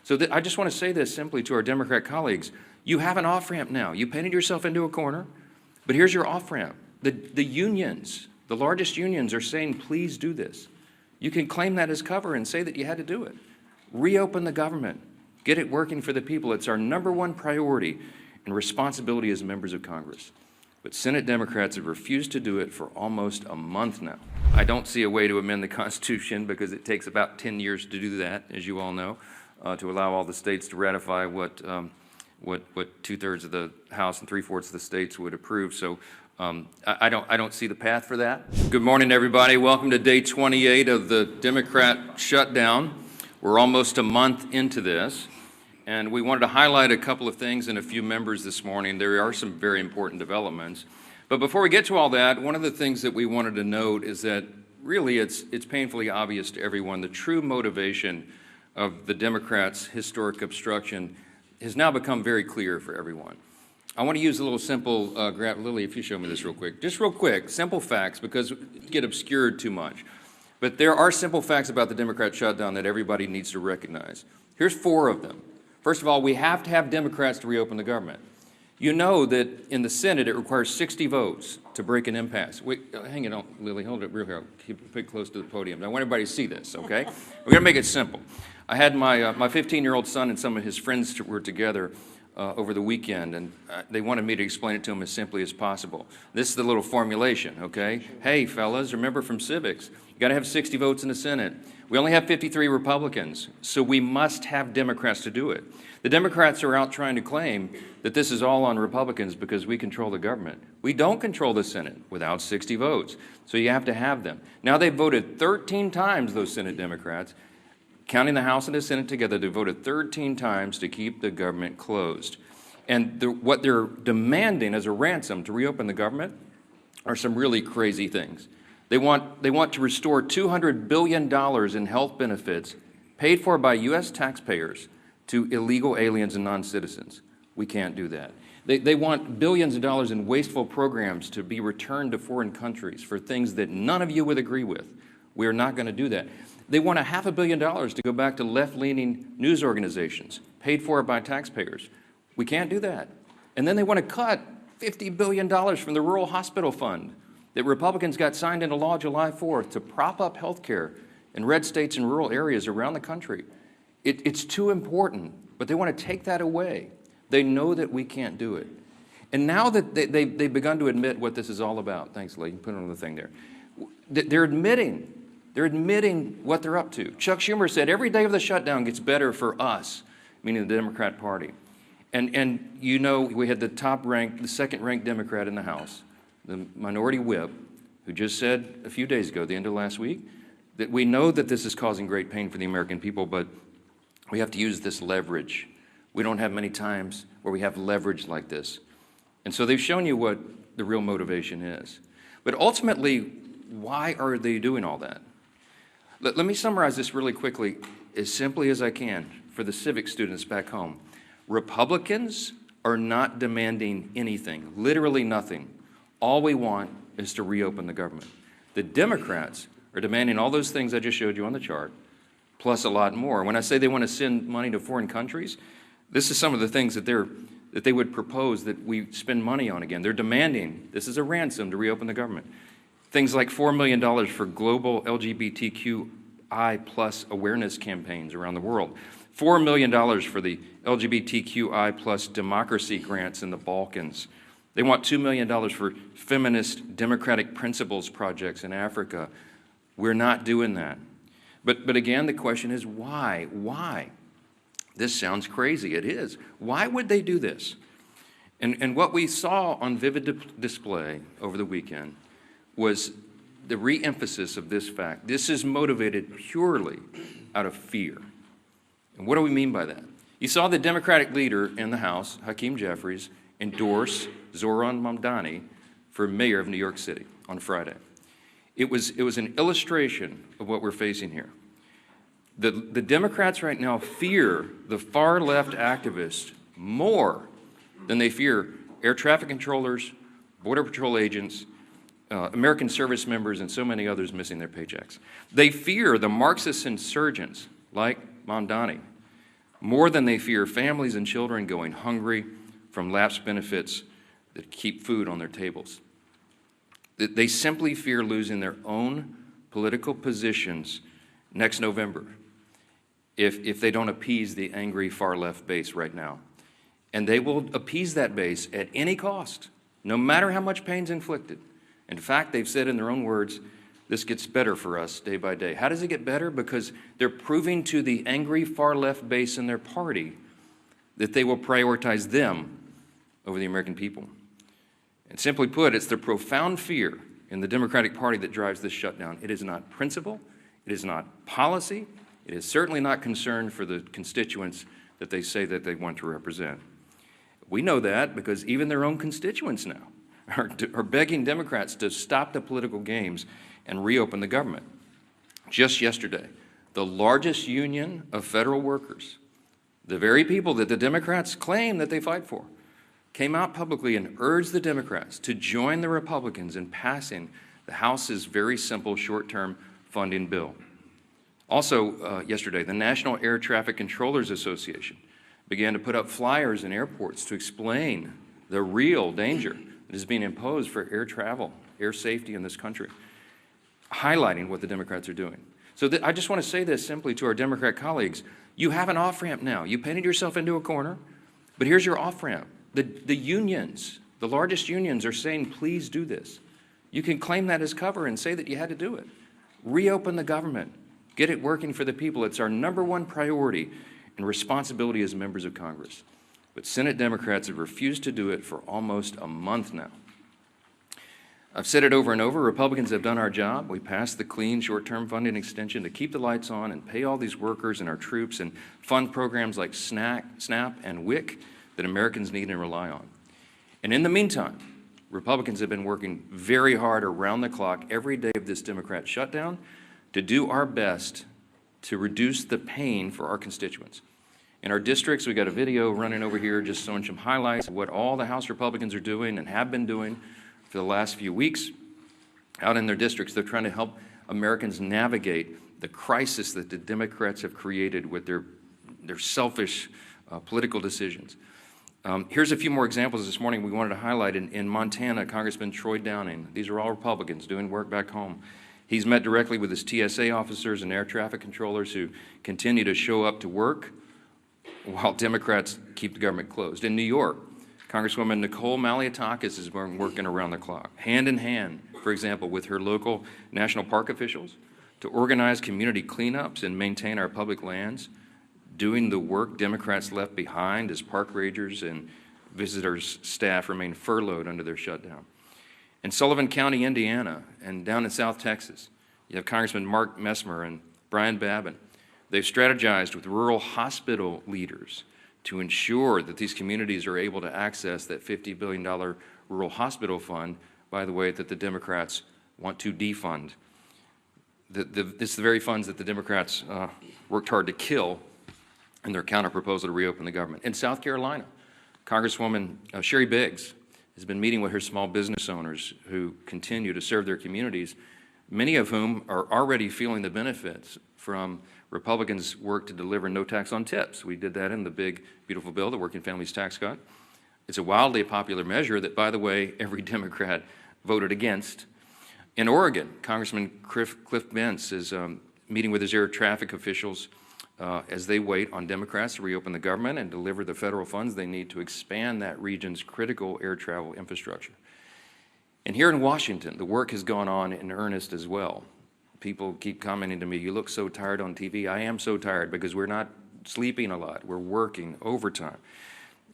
So I just want to say this simply to our Democrat colleagues. You have an off-ramp now. You painted yourself into a corner, but here's your off-ramp. The unions, the largest unions are saying, please do this. You can claim that as cover and say that you had to do it. Reopen the government. Get it working for the people. It's our #1 priority and responsibility as members of Congress. But Senate Democrats have refused to do it for almost a month now. I don't see a way to amend the Constitution because it takes about 10 years to do that, as you all know, to allow all the states to ratify what 2/3 of the House and 3/4 of the states would approve. So I don't see the path for that. Good morning, everybody. Welcome to day 28 of the Democrat shutdown. We're almost a month into this, and we wanted to highlight a couple of things and a few members this morning. There are some very important developments. But before we get to all that, one of the things that we wanted to note is that really it's painfully obvious to everyone the true motivation of the Democrats' historic obstruction has now become very clear for everyone. I want to use a little simple, Lily, if you show me this real quick. Just real quick, simple facts, because it get obscured too much. But there are simple facts about the Democrat shutdown that everybody needs to recognize. Here's 4 of them. First of all, we have to have Democrats to reopen the government. You know that in the Senate it requires 60 votes to break an impasse. Wait, hang on, Lily, hold it real here. Keep it close to the podium. I want everybody to see this, okay? We're gonna make it simple. I had my 15-year-old son and some of his friends were together over the weekend, and they wanted me to explain it to them as simply as possible. This is the little formulation, okay? Hey, fellas, remember from civics, you gotta have 60 votes in the Senate. We only have 53 Republicans, so we must have Democrats to do it. The Democrats are out trying to claim that this is all on Republicans because we control the government. We don't control the Senate without 60 votes, so you have to have them. Now they've voted 13 times, those Senate Democrats, counting the House and the Senate together, they voted 13 times to keep the government closed. And what they're demanding as a ransom to reopen the government are some really crazy things. They want to restore $200 billion in health benefits paid for by U.S. taxpayers to illegal aliens and non-citizens. We can't do that. They want billions of dollars in wasteful programs to be returned to foreign countries for things that none of you would agree with. We are not going to do that. They want $500 million to go back to left-leaning news organizations paid for by taxpayers. We can't do that. And then they want to cut $50 billion from the Rural Hospital Fund that Republicans got signed into law July 4th to prop up health care in red states and rural areas around the country. It's too important, but they want to take that away. They know that we can't do it. And now that they've begun to admit what this is all about, thanks, Lee, put it on the thing there. They're admitting what they're up to. Chuck Schumer said every day of the shutdown gets better for us, meaning the Democrat Party. And you know, we had the second-ranked Democrat in the House, the minority whip, who just said a few days ago, the end of last week, that we know that this is causing great pain for the American people, but we have to use this leverage. We don't have many times where we have leverage like this. And so they've shown you what the real motivation is. But ultimately, why are they doing all that? Let me summarize this really quickly, as simply as I can, for the civic students back home. Republicans are not demanding anything, literally nothing. All we want is to reopen the government. The Democrats are demanding all those things I just showed you on the chart, plus a lot more. When I say they want to send money to foreign countries, this is some of the things that they would propose that we spend money on again. They're demanding, this is a ransom to reopen the government. Things like $4 million for global LGBTQI plus awareness campaigns around the world. $4 million for the LGBTQI plus democracy grants in the Balkans. They want $2 million for feminist democratic principles projects in Africa. We're not doing that. But again, the question is why? Why? This sounds crazy. It is. Why would they do this? And what we saw on vivid display over the weekend was the re-emphasis of this fact. This is motivated purely out of fear. And what do we mean by that? You saw the Democratic leader in the House, Hakeem Jeffries, endorse Zohran Mamdani for mayor of New York City on Friday. It was an illustration of what we're facing here. The Democrats right now fear the far-left activists more than they fear air traffic controllers, Border Patrol agents, American service members, and so many others missing their paychecks. They fear the Marxist insurgents like Mamdani, more than they fear families and children going hungry from lapsed benefits that keep food on their tables. They simply fear losing their own political positions next November if they don't appease the angry far-left base right now. And they will appease that base at any cost, no matter how much pain's inflicted. In fact, they've said in their own words, this gets better for us day by day. How does it get better? Because they're proving to the angry far-left base in their party that they will prioritize them over the American people. And simply put, it's the profound fear in the Democratic Party that drives this shutdown. It is not principle, it is not policy, it is certainly not concern for the constituents that they say that they want to represent. We know that because even their own constituents now are begging Democrats to stop the political games and reopen the government. Just yesterday, the largest union of federal workers, the very people that the Democrats claim that they fight for, came out publicly and urged the Democrats to join the Republicans in passing the House's very simple short-term funding bill. Also, yesterday, the National Air Traffic Controllers Association began to put up flyers in airports to explain the real danger that is being imposed for air travel, air safety in this country, highlighting what the Democrats are doing. So I just want to say this simply to our Democrat colleagues. You have an off-ramp now. You painted yourself into a corner, but here's your off-ramp. The unions, the largest unions, are saying, please do this. You can claim that as cover and say that you had to do it. Reopen the government. Get it working for the people. It's our #1 priority and responsibility as members of Congress. But Senate Democrats have refused to do it for almost a month now. I've said it over and over, Republicans have done our job. We passed the clean short-term funding extension to keep the lights on and pay all these workers and our troops and fund programs like SNAP and WIC that Americans need and rely on. And in the meantime, Republicans have been working very hard around the clock every day of this Democrat shutdown to do our best to reduce the pain for our constituents. In our districts, we got a video running over here just showing some highlights of what all the House Republicans are doing and have been doing for the last few weeks. Out in their districts, they're trying to help Americans navigate the crisis that the Democrats have created with their selfish political decisions. Here's a few more examples this morning we wanted to highlight. In Montana, Congressman Troy Downing, these are all Republicans doing work back home. He's met directly with his TSA officers and air traffic controllers who continue to show up to work while Democrats keep the government closed. In New York, Congresswoman Nicole Maliotakis has been working around the clock, hand in hand, for example, with her local national park officials to organize community cleanups and maintain our public lands, doing the work Democrats left behind as park rangers and visitors' staff remain furloughed under their shutdown. In Sullivan County, Indiana, and down in South Texas, you have Congressman Mark Messmer and Brian Babin. They've strategized with rural hospital leaders to ensure that these communities are able to access that $50 billion rural hospital fund, by the way, that the Democrats want to defund. It's the very funds that the Democrats worked hard to kill in their counterproposal to reopen the government. In South Carolina, Congresswoman Sherry Biggs has been meeting with her small business owners who continue to serve their communities, many of whom are already feeling the benefits from Republicans' work to deliver no tax on tips. We did that in the big, beautiful bill, the Working Families Tax Cut. It's a wildly popular measure that, by the way, every Democrat voted against. In Oregon, Congressman Cliff Bentz is meeting with his air traffic officials as they wait on Democrats to reopen the government and deliver the federal funds they need to expand that region's critical air travel infrastructure. And here in Washington, the work has gone on in earnest as well. People keep commenting to me, you look so tired on TV. I am so tired because we're not sleeping a lot. We're working overtime.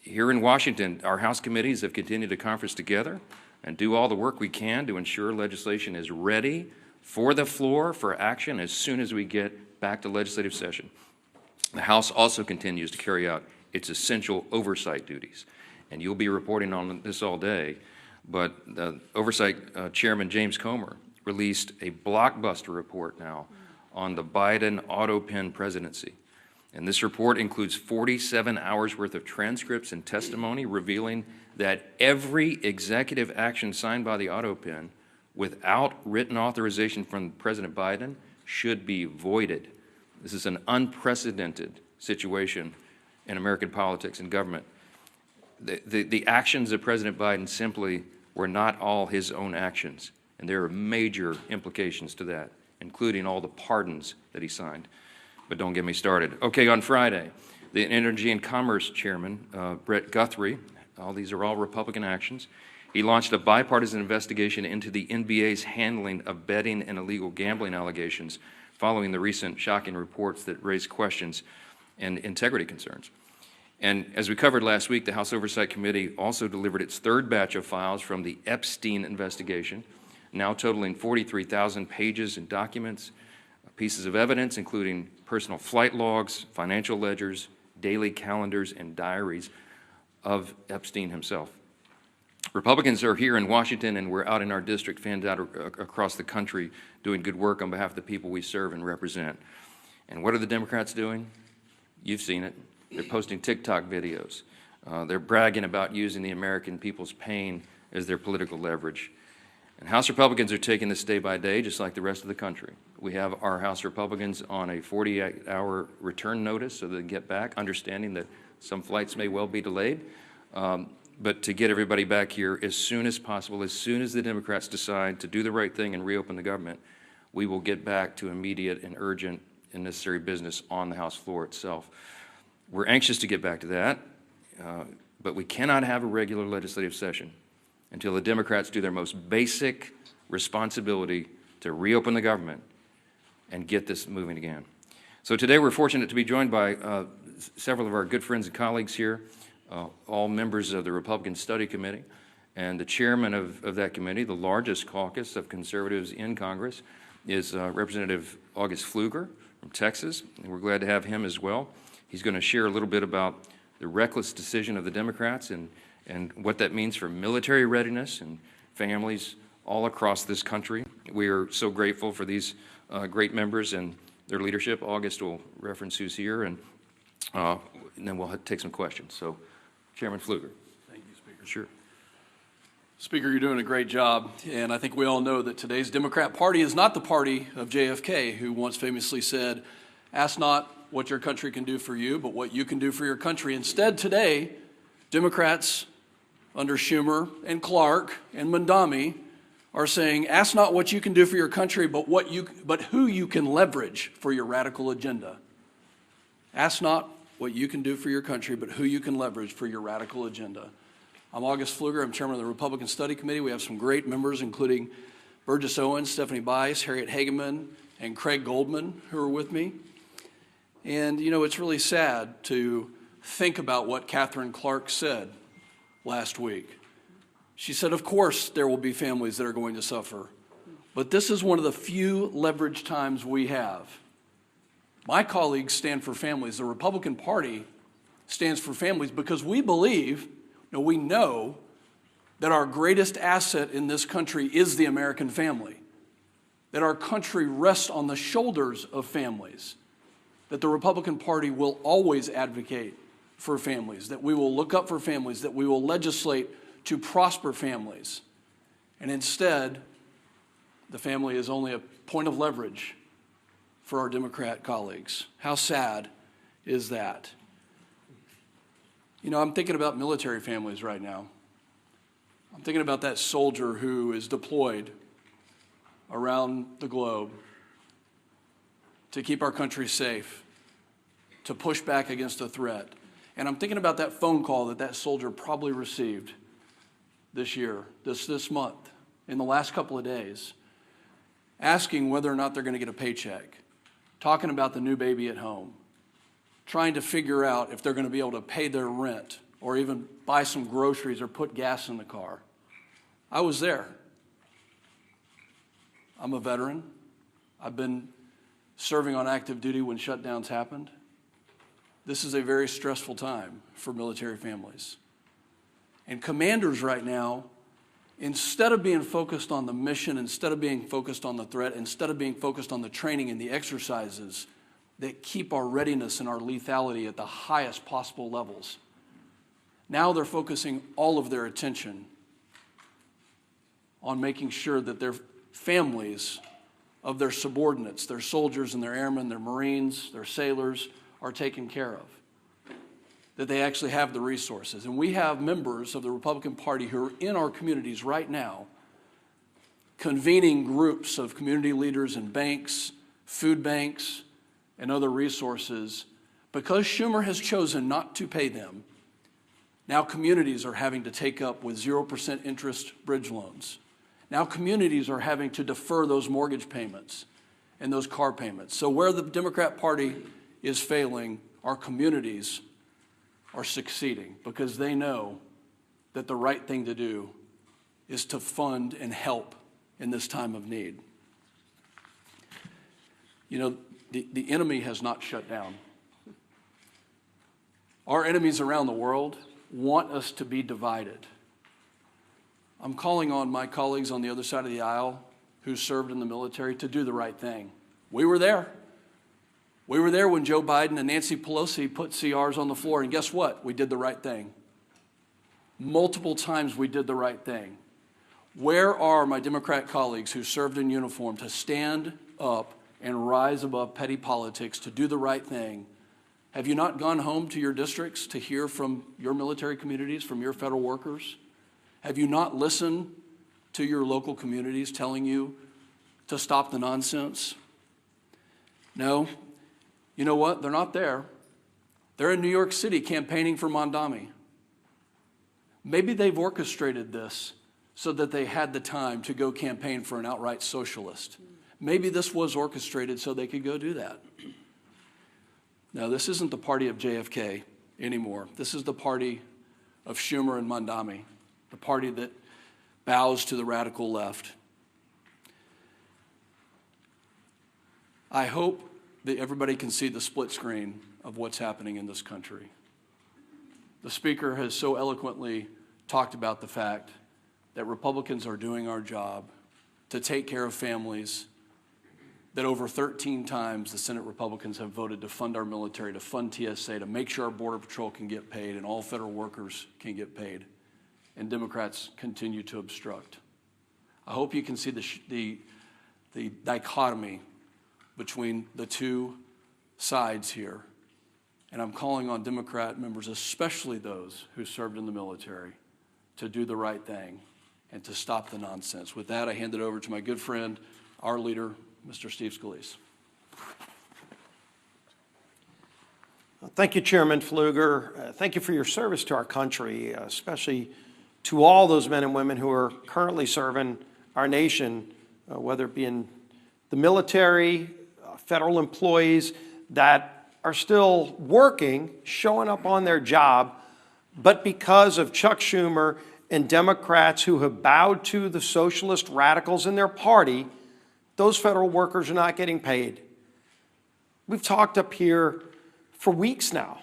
Here in Washington, our House committees have continued to conference together and do all the work we can to ensure legislation is ready for the floor for action as soon as we get back to legislative session. The House also continues to carry out its essential oversight duties. And you'll be reporting on this all day, but the Oversight Chairman James Comer released a blockbuster report now on the Biden Autopen presidency. And this report includes 47 hours worth of transcripts and testimony revealing that every executive action signed by the Autopen without written authorization from President Biden should be voided. This is an unprecedented situation in American politics and government. The actions of President Biden simply were not all his own actions, and there are major implications to that, including all the pardons that he signed. But don't get me started. Okay, on Friday, the Energy and Commerce Chairman, Brett Guthrie, these are all Republican actions, he launched a bipartisan investigation into the NBA's handling of betting and illegal gambling allegations following the recent shocking reports that raised questions and integrity concerns. And as we covered last week, the House Oversight Committee also delivered its third batch of files from the Epstein investigation, now totaling 43,000 pages and documents, pieces of evidence, including personal flight logs, financial ledgers, daily calendars, and diaries of Epstein himself. Republicans are here in Washington, and we're out in our district, fanned out across the country, doing good work on behalf of the people we serve and represent. And what are the Democrats doing? You've seen it. They're posting TikTok videos. They're bragging about using the American people's pain as their political leverage. And House Republicans are taking this day by day, just like the rest of the country. We have our House Republicans on a 48-hour return notice so they can get back, understanding that some flights may well be delayed. But to get everybody back here as soon as possible, as soon as the Democrats decide to do the right thing and reopen the government, we will get back to immediate and urgent and necessary business on the House floor itself. We're anxious to get back to that, but we cannot have a regular legislative session until the Democrats do their most basic responsibility to reopen the government and get this moving again. So today we're fortunate to be joined by several of our good friends and colleagues here, all members of the Republican Study Committee, and the chairman of that committee, the largest caucus of conservatives in Congress, is Representative August Pfluger from Texas, and we're glad to have him as well. He's going to share a little bit about the reckless decision of the Democrats and what that means for military readiness and families all across this country. We are so grateful for these great members and their leadership. August will reference who's here, and then we'll take some questions. So, Chairman Pfluger. Thank you, Speaker. Sure. Speaker, you're doing a great job, and I think we all know that today's Democrat Party is not the party of JFK, who once famously said, "Ask not what your country can do for you, but what you can do for your country." Instead, today, Democrats under Schumer and Clark and Mondami are saying, "Ask not what you can do for your country, but who you can leverage for your radical agenda." Ask not what you can do for your country, but who you can leverage for your radical agenda. I'm August Pfluger. I'm chairman of the Republican Study Committee. We have some great members, including Burgess Owens, Stephanie Bice, Harriet Hageman, and Craig Goldman, who are with me. And, you know, it's really sad to think about what Catherine Clark said last week. She said, of course, there will be families that are going to suffer, but this is one of the few leverage times we have. My colleagues stand for families. The Republican Party stands for families because we believe, we know that our greatest asset in this country is the American family, that our country rests on the shoulders of families, that the Republican Party will always advocate for families, that we will look up for families, that we will legislate to prosper families. And instead, the family is only a point of leverage for our Democrat colleagues. How sad is that? I'm thinking about military families right now. I'm thinking about that soldier who is deployed around the globe to keep our country safe, to push back against a threat. And I'm thinking about that phone call that soldier probably received this year, this month, in the last couple of days, asking whether or not they're going to get a paycheck, talking about the new baby at home, trying to figure out if they're going to be able to pay their rent or even buy some groceries or put gas in the car. I was there. I'm a veteran. I've been serving on active duty when shutdowns happened. This is a very stressful time for military families. And commanders right now, instead of being focused on the mission, instead of being focused on the threat, instead of being focused on the training and the exercises that keep our readiness and our lethality at the highest possible levels, now they're focusing all of their attention on making sure that their families of their subordinates, their soldiers and their airmen, their Marines, their sailors, are taken care of. that they actually have the resources. And we have members of the Republican Party who are in our communities right now convening groups of community leaders and banks, food banks, and other resources. Because Schumer has chosen not to pay them, now communities are having to take up with 0% interest bridge loans. Now communities are having to defer those mortgage payments and those car payments. So where the Democrat Party is failing, our communities are succeeding because they know that the right thing to do is to fund and help in this time of need. You know, the enemy has not shut down. Our enemies around the world want us to be divided. I'm calling on my colleagues on the other side of the aisle who served in the military to do the right thing. We were there. We were there when Joe Biden and Nancy Pelosi put CRs on the floor, and guess what? We did the right thing. Multiple times we did the right thing. Where are my Democrat colleagues who served in uniform to stand up and rise above petty politics to do the right thing? Have you not gone home to your districts to hear from your military communities, from your federal workers? Have you not listened to your local communities telling you to stop the nonsense? No. You know what? They're not there. They're in New York City campaigning for Mondami. Maybe they've orchestrated this so that they had the time to go campaign for an outright socialist. Maybe this was orchestrated so they could go do that. Now, this isn't the party of JFK anymore. This is the party of Schumer and Mondami, the party that bows to the radical left. I hope that everybody can see the split screen of what's happening in this country. The speaker has so eloquently talked about the fact that Republicans are doing our job to take care of families, that over 13 times the Senate Republicans have voted to fund our military, to fund TSA, to make sure our Border Patrol can get paid and all federal workers can get paid, and Democrats continue to obstruct. I hope you can see the dichotomy between the two sides here. And I'm calling on Democrat members, especially those who served in the military, to do the right thing and to stop the nonsense. With that, I hand it over to my good friend, our leader, Mr. Steve Scalise. Thank you, Chairman Pfluger. Thank you for your service to our country, especially to all those men and women who are currently serving our nation, whether it be in the military, federal employees that are still working, showing up on their job, but because of Chuck Schumer and Democrats who have bowed to the socialist radicals in their party, those federal workers are not getting paid. We've talked up here for weeks now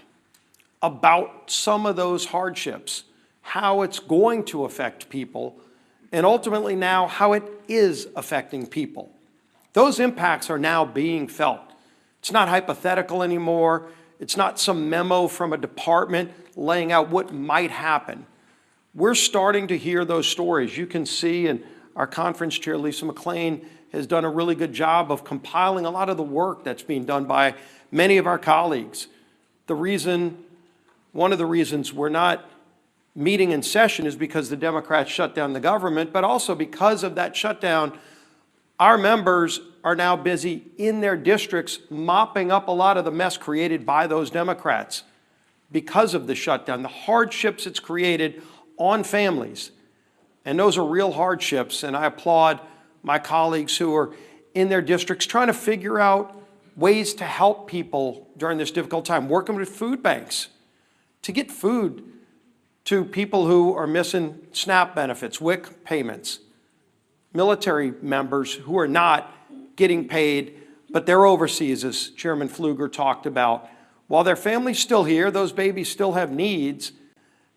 about some of those hardships, how it's going to affect people, and ultimately now how it is affecting people. Those impacts are now being felt. It's not hypothetical anymore. It's not some memo from a department laying out what might happen. We're starting to hear those stories. You can see, and our conference chair, Lisa McClain, has done a really good job of compiling a lot of the work that's being done by many of our colleagues. One of the reasons we're not meeting in session is because the Democrats shut down the government, but also because of that shutdown, our members are now busy in their districts mopping up a lot of the mess created by those Democrats because of the shutdown, the hardships it's created on families. And those are real hardships, and I applaud my colleagues who are in their districts trying to figure out ways to help people during this difficult time, working with food banks to get food to people who are missing SNAP benefits, WIC payments, military members who are not getting paid, but they're overseas, as Chairman Pfluger talked about. While their family's still here, those babies still have needs,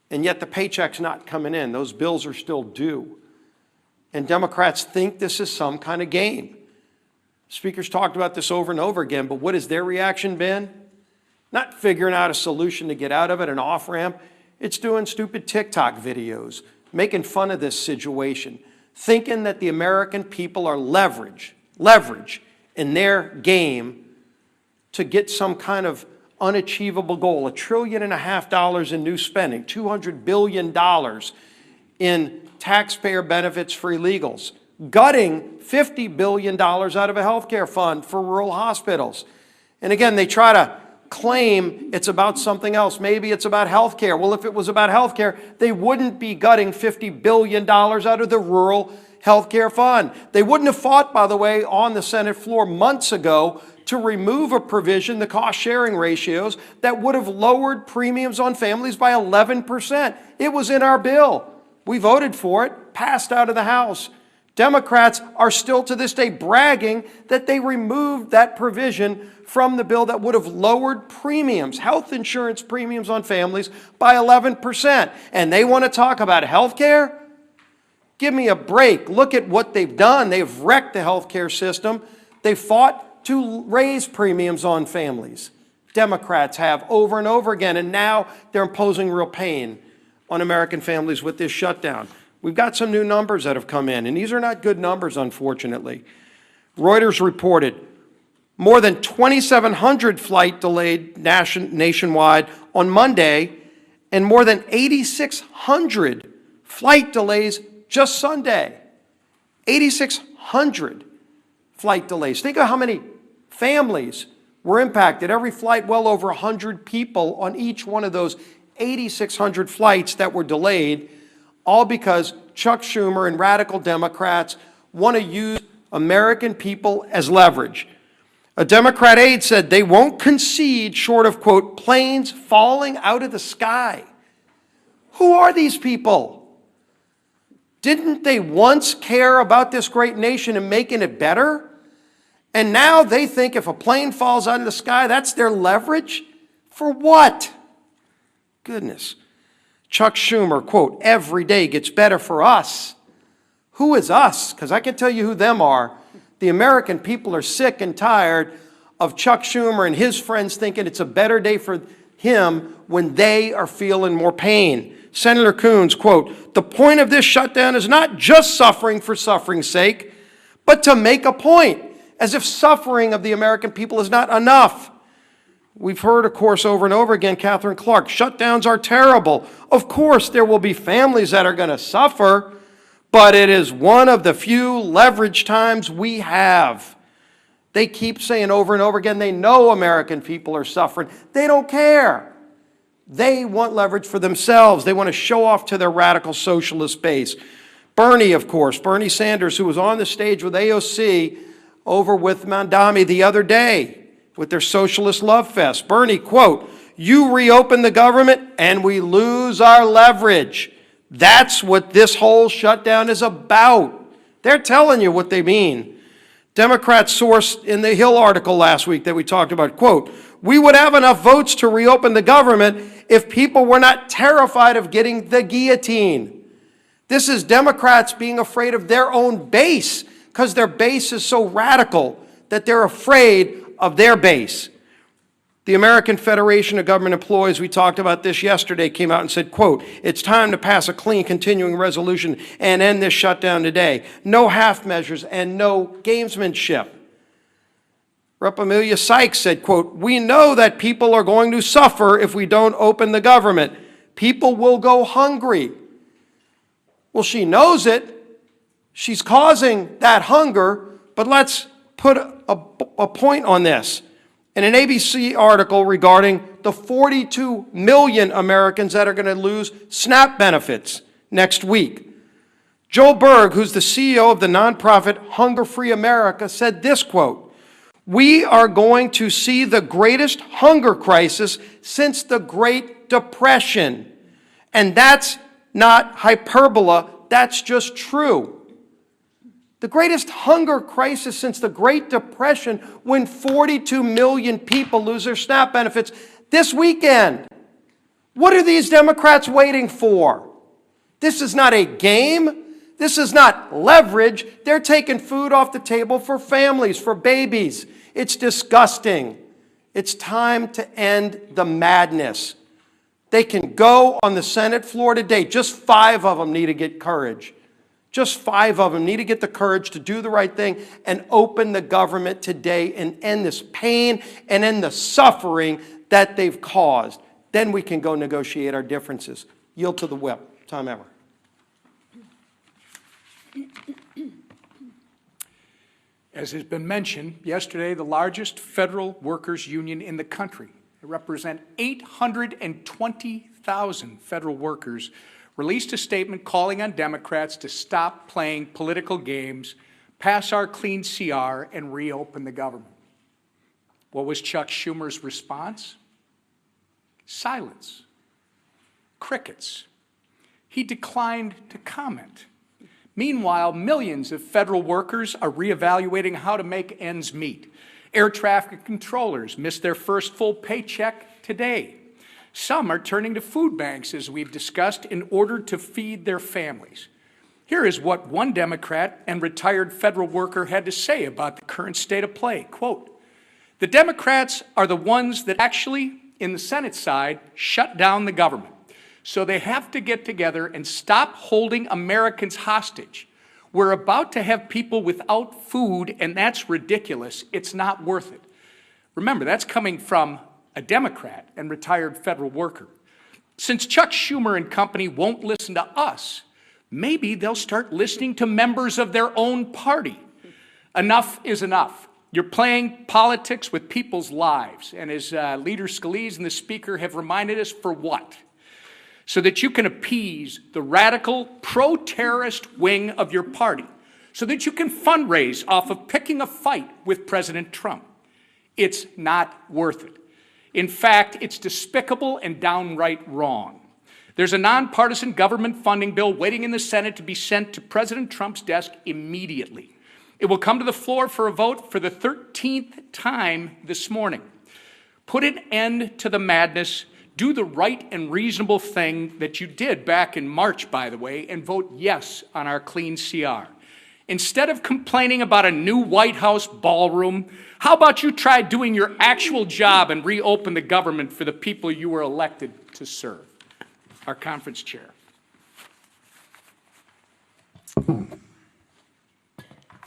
and yet the paycheck's not coming in. Those bills are still due. And Democrats think this is some kind of game. Speakers talked about this over and over again, but what has their reaction been? Not figuring out a solution to get out of it, an off-ramp. It's doing stupid TikTok videos, making fun of this situation, thinking that the American people are leverage in their game to get some kind of unachievable goal, $1.5 trillion in new spending, $200 billion in taxpayer benefits for illegals, gutting $50 billion out of a healthcare fund for rural hospitals. And again, they try to claim it's about something else. Maybe it's about healthcare. Well, if it was about healthcare, they wouldn't be gutting $50 billion out of the rural healthcare fund. They wouldn't have fought, by the way, on the Senate floor months ago to remove a provision, the cost-sharing ratios, that would have lowered premiums on families by 11%. It was in our bill. We voted for it, passed out of the House. Democrats are still to this day bragging that they removed that provision from the bill that would have lowered premiums, health insurance premiums on families by 11%. And they want to talk about health care? Give me a break. Look at what they've done. They've wrecked the health care system. They fought to raise premiums on families. Democrats have over and over again, and now they're imposing real pain on American families with this shutdown. We've got some new numbers that have come in, and these are not good numbers, unfortunately. Reuters reported more than 2,700 flight delayed nationwide on Monday, and more than 8,600 flight delays just Sunday. 8,600 flight delays. Think of how many families were impacted. Every flight, well over 100 people on each one of those 8,600 flights that were delayed, all because Chuck Schumer and radical Democrats want to use American people as leverage. A Democrat aide said they won't concede short of, quote, planes falling out of the sky. Who are these people? Didn't they once care about this great nation and making it better? And now they think if a plane falls out of the sky, that's their leverage? For what? Goodness. Chuck Schumer, quote, every day gets better for us. Who is us? Because I can tell you who them are. The American people are sick and tired of Chuck Schumer and his friends thinking it's a better day for him when they are feeling more pain. Senator Coons, quote, the point of this shutdown is not just suffering for suffering's sake, but to make a point, as if suffering of the American people is not enough. We've heard, of course, over and over again, Catherine Clark, shutdowns are terrible. Of course, there will be families that are going to suffer, but it is one of the few leverage times we have. They keep saying over and over again, they know American people are suffering. They don't care. They want leverage for themselves. They want to show off to their radical socialist base. Bernie, of course, Bernie Sanders, who was on the stage with AOC over with Mandami the other day, with their socialist love fest. Bernie, quote, you reopen the government and we lose our leverage. That's what this whole shutdown is about. They're telling you what they mean. Democrat source in the Hill article last week that we talked about, quote, we would have enough votes to reopen the government if people were not terrified of getting the guillotine. This is Democrats being afraid of their own base because their base is so radical that they're afraid of their base. The American Federation of Government Employees, we talked about this yesterday, came out and said, quote, it's time to pass a clean continuing resolution and end this shutdown today. No half measures and no gamesmanship. Rep. Amelia Sykes said, quote, we know that people are going to suffer if we don't open the government. People will go hungry. Well, she knows it. She's causing that hunger, but let's put a point on this. In an ABC article regarding the 42 million Americans that are going to lose SNAP benefits next week, Joel Berg, who's the CEO of the nonprofit Hunger Free America, said this, quote, we are going to see the greatest hunger crisis since the Great Depression. And that's not hyperbole, that's just true. The greatest hunger crisis since the Great Depression, when 42 million people lose their SNAP benefits this weekend. What are these Democrats waiting for? This is not a game. This is not leverage. They're taking food off the table for families, for babies. It's disgusting. It's time to end the madness. They can go on the Senate floor today. Just 5 of them need to get courage. Just 5 of them need to get the courage to do the right thing and open the government today and end this pain and end the suffering that they've caused. Then we can go negotiate our differences. Yield to the whip. Tom Emmer. As has been mentioned, yesterday, the largest federal workers' union in the country, they represent 820,000 federal workers, released a statement calling on Democrats to stop playing political games, pass our clean CR, and reopen the government. What was Chuck Schumer's response? Silence. Crickets. He declined to comment. Meanwhile, millions of federal workers are reevaluating how to make ends meet. Air traffic controllers missed their first full paycheck today. Some are turning to food banks, as we've discussed, in order to feed their families. Here is what one Democrat and retired federal worker had to say about the current state of play. Quote, "The Democrats are the ones that actually, in the Senate side, shut down the government. So they have to get together and stop holding Americans hostage. We're about to have people without food, and that's ridiculous. It's not worth it." Remember, that's coming from a Democrat and retired federal worker. Since Chuck Schumer and company won't listen to us, maybe they'll start listening to members of their own party. Enough is enough. You're playing politics with people's lives. And as Leader Scalise and the Speaker have reminded us, for what? So that you can appease the radical pro-terrorist wing of your party, so that you can fundraise off of picking a fight with President Trump. It's not worth it. In fact, it's despicable and downright wrong. There's a nonpartisan government funding bill waiting in the Senate to be sent to President Trump's desk immediately. It will come to the floor for a vote for the 13th time this morning. Put an end to the madness. Do the right and reasonable thing that you did back in March, by the way, and vote yes on our clean CR. Instead of complaining about a new White House ballroom, how about you try doing your actual job and reopen the government for the people you were elected to serve? Our conference chair.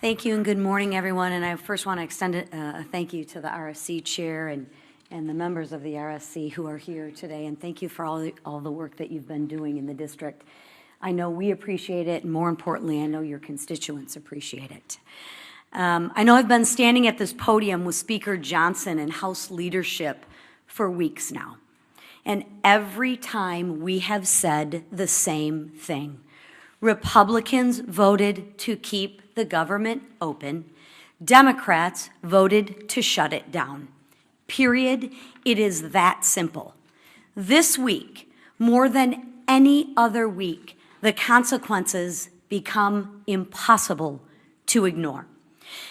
Thank you and good morning, everyone. And I first want to extend a thank you to the RSC chair and the members of the RSC who are here today. And thank you for all the work that you've been doing in the district. I know we appreciate it, and more importantly, I know your constituents appreciate it. I know I've been standing at this podium with Speaker Johnson and House leadership for weeks now. And every time we have said the same thing. Republicans voted to keep the government open. Democrats voted to shut it down. Period. It is that simple. This week, more than any other week, the consequences become impossible to ignore.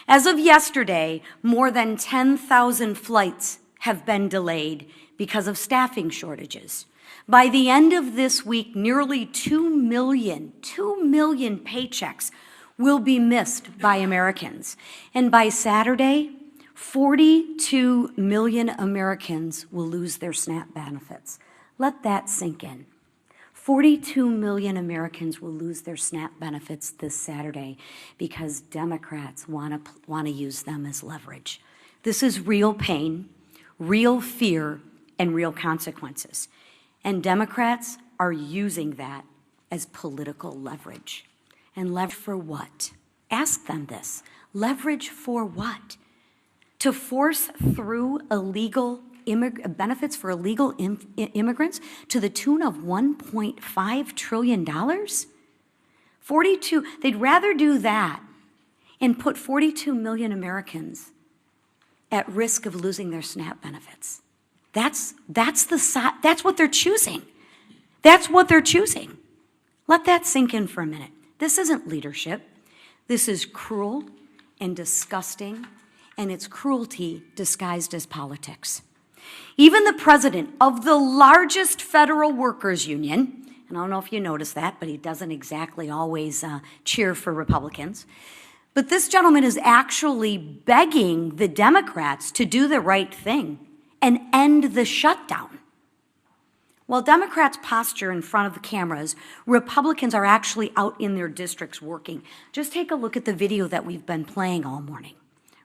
As of yesterday, more than 10,000 flights have been delayed because of staffing shortages. By the end of this week, nearly 2 million paychecks will be missed by Americans. And by Saturday, 42 million Americans will lose their SNAP benefits. Let that sink in. 42 million Americans will lose their SNAP benefits this Saturday because Democrats want to use them as leverage. This is real pain, real fear, and real consequences. And Democrats are using that as political leverage. And leverage for what? Ask them this. Leverage for what? To force through illegal benefits for illegal immigrants to the tune of $1.5 trillion? They'd rather do that and put 42 million Americans at risk of losing their SNAP benefits. That's what they're choosing. That's what they're choosing. Let that sink in for a minute. This isn't leadership. This is cruel and disgusting, and it's cruelty disguised as politics. Even the president of the largest federal workers union, and I don't know if you noticed that, but he doesn't exactly always cheer for Republicans, but this gentleman is actually begging the Democrats to do the right thing and end the shutdown. While Democrats posture in front of the cameras, Republicans are actually out in their districts working. Just take a look at the video that we've been playing all morning,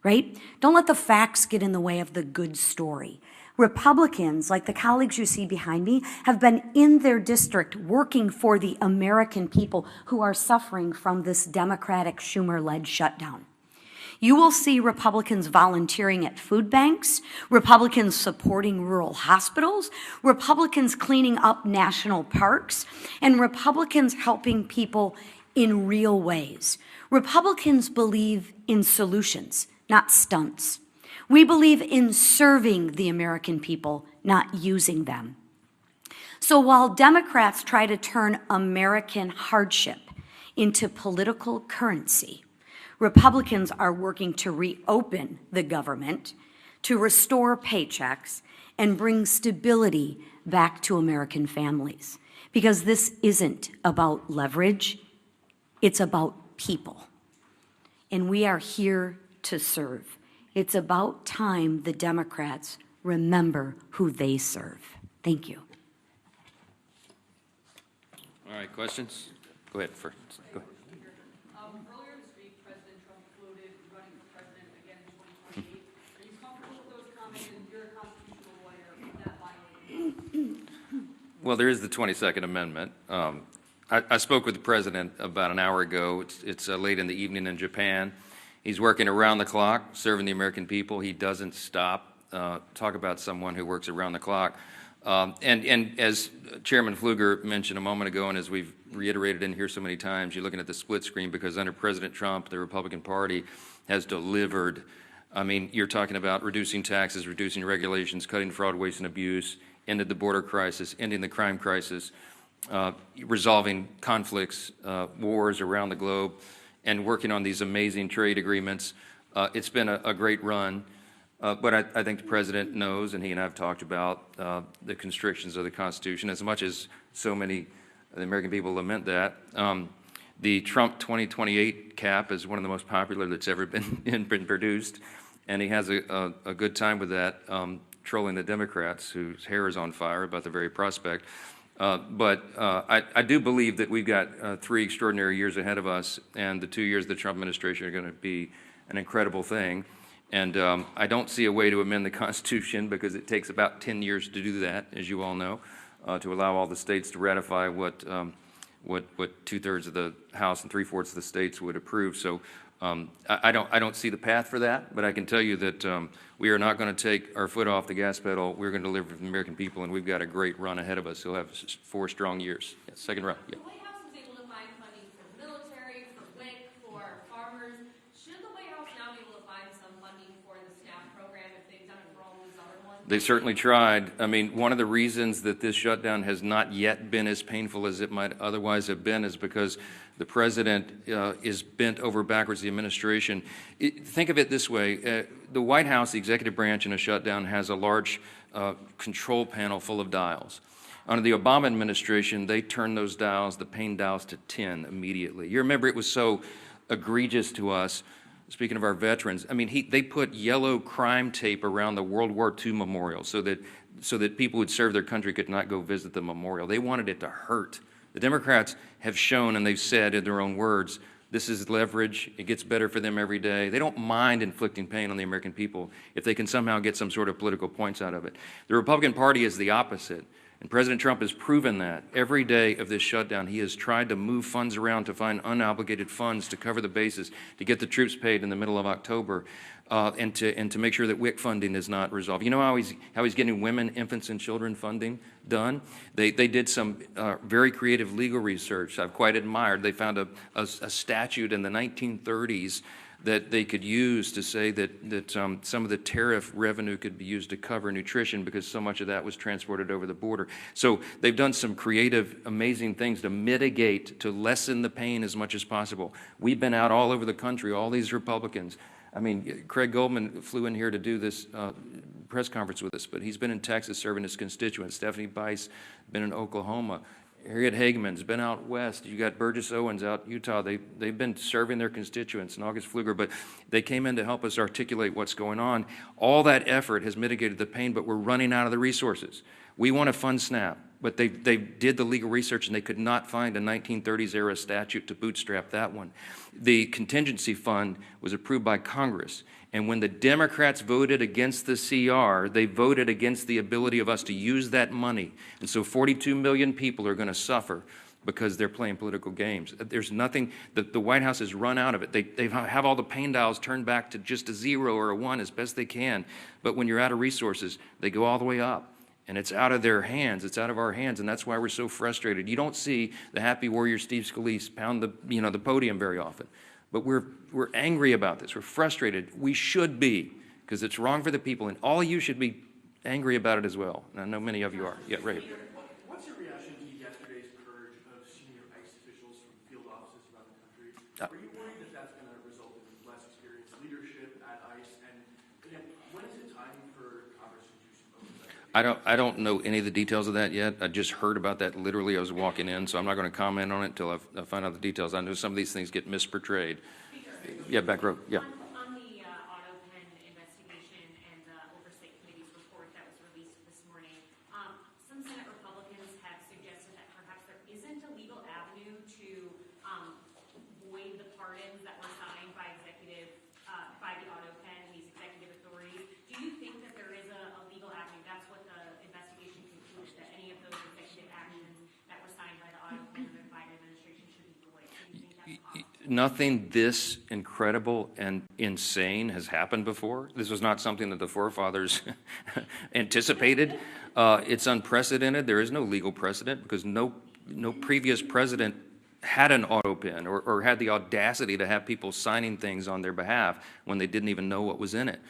right? Don't let the facts get in the way of the good story. Republicans, like the colleagues you see behind me, have been in their district working for the American people who are suffering from this Democratic Schumer-led shutdown. You will see Republicans volunteering at food banks, Republicans supporting rural hospitals, Republicans cleaning up national parks, and Republicans helping people in real ways. Republicans believe in solutions, not stunts. We believe in serving the American people, not using them. So while Democrats try to turn American hardship into political currency, Republicans are working to reopen the government, to restore paychecks, and bring stability back to American families. Because this isn't about leverage, it's about people. And we are here to serve. It's about time the Democrats remember who they serve. Thank you. All right, questions? Go ahead first. Go ahead. Earlier this week, President Trump floated running for president again in 2028. Are you comfortable with those comments, and you're a constitutional lawyer, would that violate? Well, there is the 22nd Amendment. I spoke with the president about an hour ago. It's late in the evening in Japan. He's working around the clock, serving the American people. He doesn't stop. Talk about someone who works around the clock. And as Chairman Pfluger mentioned a moment ago, and as we've reiterated in here so many times, you're looking at the split screen because under President Trump, the Republican Party has delivered. I mean, you're talking about reducing taxes, reducing regulations, cutting fraud, waste, and abuse, ended the border crisis, ending the crime crisis, resolving conflicts, wars around the globe, and working on these amazing trade agreements. It's been a great run. But I think the president knows, and he and I have talked about the constrictions of the Constitution, as much as so many of the American people lament that. The Trump 2028 cap is one of the most popular that's ever been produced, and he has a good time with that, trolling the Democrats whose hair is on fire about the very prospect. But I do believe that we've got 3 extraordinary years ahead of us, and the 2 years of the Trump administration are going to be an incredible thing. And I don't see a way to amend the Constitution because it takes about 10 years to do that, as you all know, to allow all the states to ratify what 2/3 of the House and 3/4 of the states would approve. So I don't see the path for that, but I can tell you that we are not going to take our foot off the gas pedal. We're going to deliver for the American people, and we've got a great run ahead of us. We'll have 4 strong years. Yeah, second round. Yeah. The White House was able to find funding for the military, for WIC, for farmers. Should the White House now be able to find some funding for the SNAP program if they've done it for all these other ones? They certainly tried. I mean, one of the reasons that this shutdown has not yet been as painful as it might otherwise have been is because the president is bent over backwards, the administration. Think of it this way. The White House, the executive branch in a shutdown, has a large control panel full of dials. Under the Obama administration, they turned those dials, the pain dials, to 10 immediately. You remember it was so egregious to us. Speaking of our veterans, I mean, they put yellow crime tape around the World War II memorial so that people who'd served their country could not go visit the memorial. They wanted it to hurt. The Democrats have shown, and they've said in their own words, this is leverage. It gets better for them every day. They don't mind inflicting pain on the American people if they can somehow get some sort of political points out of it. The Republican Party is the opposite. And President Trump has proven that. Every day of this shutdown, he has tried to move funds around to find unobligated funds to cover the bases, to get the troops paid in the middle of October, and to make sure that WIC funding is not resolved. You know how he's getting women, infants, and children funding done? They did some very creative legal research I've quite admired. They found a statute in the 1930s that they could use to say that some of the tariff revenue could be used to cover nutrition because so much of that was transported over the border. So they've done some creative, amazing things to mitigate, to lessen the pain as much as possible. We've been out all over the country, all these Republicans. I mean, Craig Goldman flew in here to do this press conference with us, but he's been in Texas serving his constituents. Stephanie Bice been in Oklahoma. Harriet Hageman's been out west. You got Burgess Owens out Utah. They've been serving their constituents, and August Pfluger, but they came in to help us articulate what's going on. All that effort has mitigated the pain, but we're running out of the resources. We want to fund SNAP, but they did the legal research and they could not find a 1930s era statute to bootstrap that one. The contingency fund was approved by Congress. And when the Democrats voted against the CR, they voted against the ability of us to use that money. And so 42 million people are going to suffer because they're playing political games. There's nothing, the White House has run out of it. They have all the pain dials turned back to just a 0 or a 1 as best they can. But when you're out of resources, they go all the way up. And it's out of their hands, it's out of our hands, and that's why we're so frustrated. You don't see the happy warrior Steve Scalise pound the podium very often. But we're angry about this, we're frustrated. We should be, because it's wrong for the people, and all of you should be angry about it as well. And I know many of you are. Yeah, Ray. What's your reaction to yesterday's purge of senior ICE officials from field offices around the country? Are you worried that that's going to result in less experienced leadership at ICE? And again, when is it time for Congress to do some oversight? I don't know any of the details of that yet. I just heard about that literally. I was walking in, so I'm not going to comment on it until I find out the details. I know some of these things get misportrayed. Yeah, back row. Yeah. On the Autopen investigation and the Oversight Committee's report that was released this morning, some Senate Republicans have suggested that perhaps there isn't a legal avenue to void the pardons that were signed by by the Autopen, these executive authorities. Do you think that there is a legal avenue? That's what the investigation concluded, that any of those executive actions that were signed by the Autopen and the Biden administration should be void. Do you think that's possible? Nothing this incredible and insane has happened before. This was not something that the forefathers anticipated. It's unprecedented. There is no legal precedent because no previous president had an Autopen or had the audacity to have people signing things on their behalf when they didn't even know what was in it.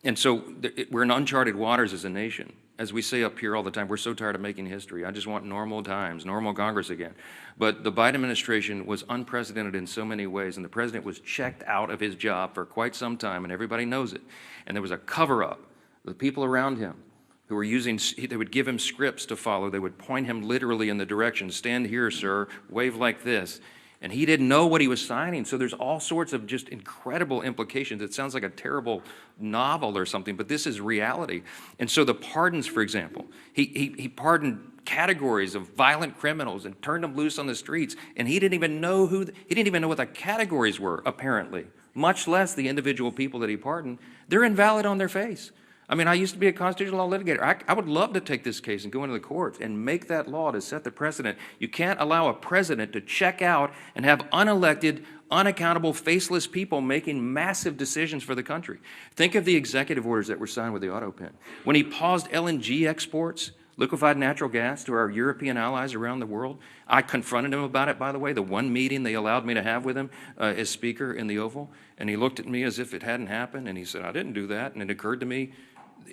And so we're in uncharted waters as a nation. As we say up here all the time, we're so tired of making history. I just want normal times, normal Congress again. But the Biden administration was unprecedented in so many ways, and the president was checked out of his job for quite some time, and everybody knows it. And there was a cover-up. The people around him who were they would give him scripts to follow. They would point him literally in the direction, stand here, sir, wave like this. And he didn't know what he was signing. So there's all sorts of just incredible implications. It sounds like a terrible novel or something, but this is reality. And so the pardons, for example, he pardoned categories of violent criminals and turned them loose on the streets. And he didn't even know what the categories were, apparently, much less the individual people that he pardoned. They're invalid on their face. I mean, I used to be a constitutional law litigator. I would love to take this case and go into the courts and make that law to set the precedent. You can't allow a president to check out and have unelected, unaccountable, faceless people making massive decisions for the country. Think of the executive orders that were signed with the Autopen. When he paused LNG exports, liquefied natural gas, to our European allies around the world, I confronted him about it, by the way, the one meeting they allowed me to have with him as Speaker in the Oval. And he looked at me as if it hadn't happened, and he said, I didn't do that. And it occurred to me,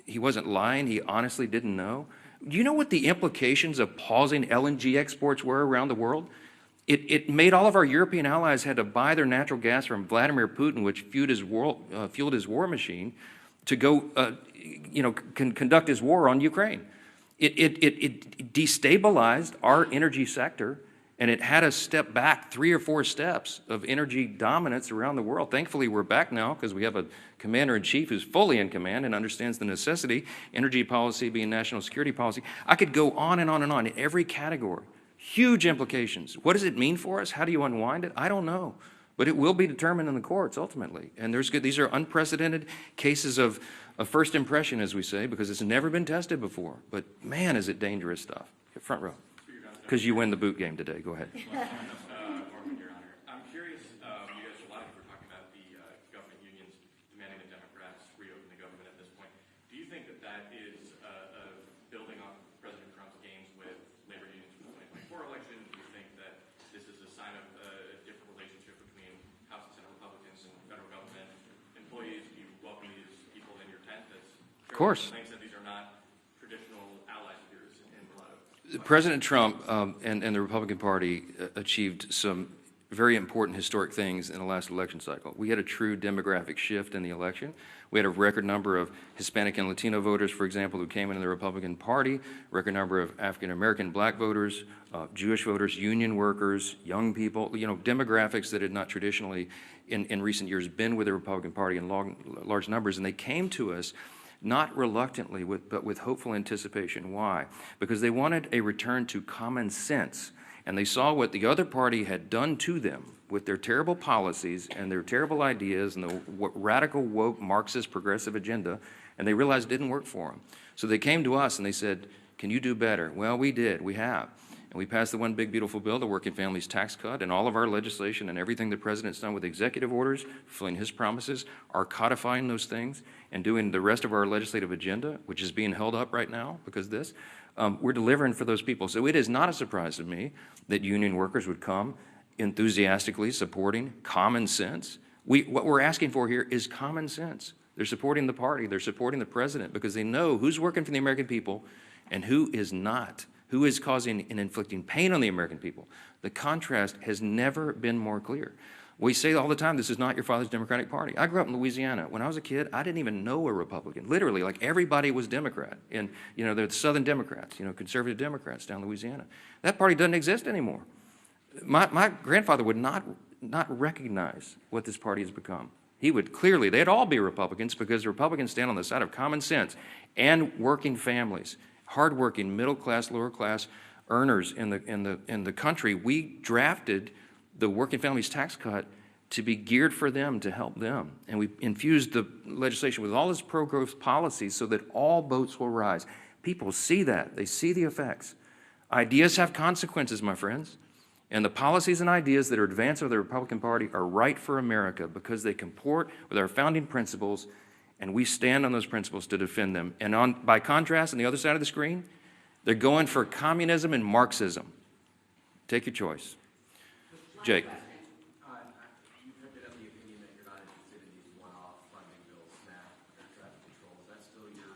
he wasn't lying. He honestly didn't know. Do you know what the implications of pausing LNG exports were around the world? It made all of our European allies had to buy their natural gas from Vladimir Putin, which fueled his war machine, to go, conduct his war on Ukraine. It destabilized our energy sector, and it had us step back 3 or 4 steps of energy dominance around the world. Thankfully, we're back now because we have a commander-in-chief who's fully in command and understands the necessity, energy policy being national security policy. I could go on and on and on in every category. Huge implications. What does it mean for us? How do you unwind it? I don't know. But it will be determined in the courts ultimately. And these are unprecedented cases of first impression, as we say, because it's never been tested before. But man, is it dangerous stuff. Front row. Because you win the boot game today. Go ahead. Your Honor. I'm curious, you guys, a lot of you were talking about the government unions demanding the Democrats reopen the government at this point. Do you think that is building on President Trump's games with labor unions in the 2024 election? Do you think that this is a sign of a different relationship between House and Senate Republicans and federal government employees? Do you welcome these people in your tent? Of course. Claims that these are not traditional allies of yours in a lot of. President Trump and the Republican Party achieved some very important historic things in the last election cycle. We had a true demographic shift in the election. We had a record number of Hispanic and Latino voters, for example, who came into the Republican Party, record number of African-American black voters, Jewish voters, union workers, young people, demographics that had not traditionally in recent years been with the Republican Party in large numbers. And they came to us not reluctantly, but with hopeful anticipation. Why? Because they wanted a return to common sense, and they saw what the other party had done to them with their terrible policies and their terrible ideas and the radical, woke, Marxist, progressive agenda, and they realized it didn't work for them. So they came to us and they said, can you do better? Well, we did. We have. And we passed the one big beautiful bill, the Working Families Tax Cut, and all of our legislation and everything the president's done with executive orders, fulfilling his promises, are codifying those things and doing the rest of our legislative agenda, which is being held up right now because of this. We're delivering for those people. So it is not a surprise to me that union workers would come enthusiastically supporting common sense. What we're asking for here is common sense. They're supporting the party. They're supporting the president because they know who's working for the American people and who is not, who is causing and inflicting pain on the American people. The contrast has never been more clear. We say all the time, this is not your father's Democratic Party. I grew up in Louisiana. When I was a kid, I didn't even know a Republican. Literally, like everybody was Democrat. And, you know, they're the Southern Democrats, you know, conservative Democrats down in Louisiana. That party doesn't exist anymore. My grandfather would not recognize what this party has become. He would clearly, they'd all be Republicans because the Republicans stand on the side of common sense and working families, hardworking, middle class, lower class earners in the country. We drafted the Working Families Tax Cut to be geared for them, to help them. And we infused the legislation with all its pro-growth policies so that all boats will rise. People see that. They see the effects. Ideas have consequences, my friends. And the policies and ideas that are advanced by the Republican Party are right for America because they comport with our founding principles, and we stand on those principles to defend them. And by contrast, on the other side of the screen, they're going for communism and Marxism. Take your choice. Jake. You've been of the opinion that you're not interested in these one-off funding bills, SNAP, air traffic control. Is that still your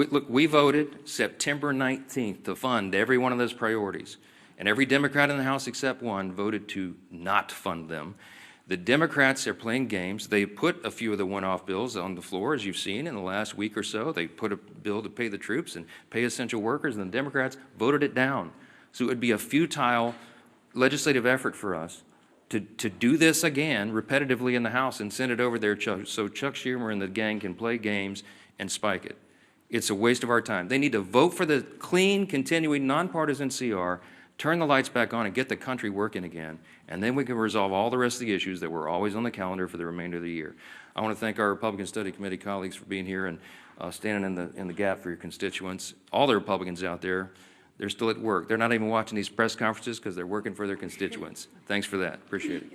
view? Look, we voted September 19th to fund every one of those priorities. And every Democrat in the House except one voted to not fund them. The Democrats are playing games. They put a few of the one-off bills on the floor, as you've seen in the last week or so. They put a bill to pay the troops and pay essential workers, and the Democrats voted it down. So it would be a futile legislative effort for us to do this again repetitively in the House and send it over there so Chuck Schumer and the gang can play games and spike it. It's a waste of our time. They need to vote for the clean, continuing, nonpartisan CR, turn the lights back on and get the country working again, and then we can resolve all the rest of the issues that were always on the calendar for the remainder of the year. I want to thank our Republican Study Committee colleagues for being here and standing in the gap for your constituents. All the Republicans out there, they're still at work. They're not even watching these press conferences because they're working for their constituents. Thanks for that. Appreciate it.